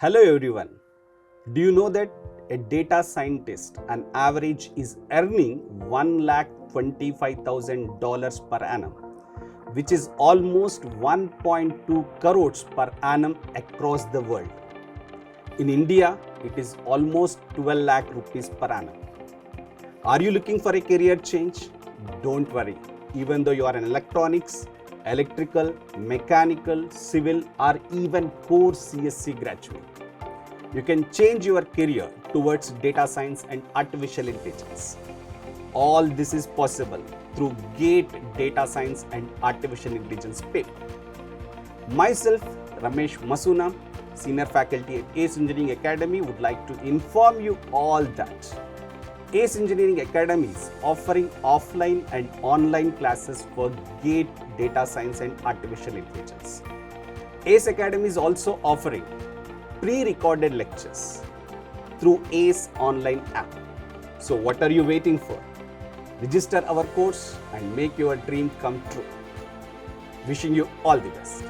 Hello everyone. Do you know that a data scientist on average is earning $1,25,000 per annum, which is almost 1.2 crores per annum across the world. In India, it is almost 12 lakh rupees per annum. Are you looking for a career change? Don't worry. Even though you are an electronics, electrical, mechanical, civil, or even core CSC graduate, you can change your career towards data science and artificial intelligence. All this is possible through GATE Data Science and Artificial Intelligence paper. Myself, Ramesh Masuna, Senior Faculty at ACE Engineering Academy, would like to inform you all that ACE Engineering Academy is offering offline and online classes for GATE Data Science and Artificial Intelligence. ACE Academy is also offering pre-recorded lectures through ACE online app. So what are you waiting for? Register our course and make your dream come true. Wishing you all the best.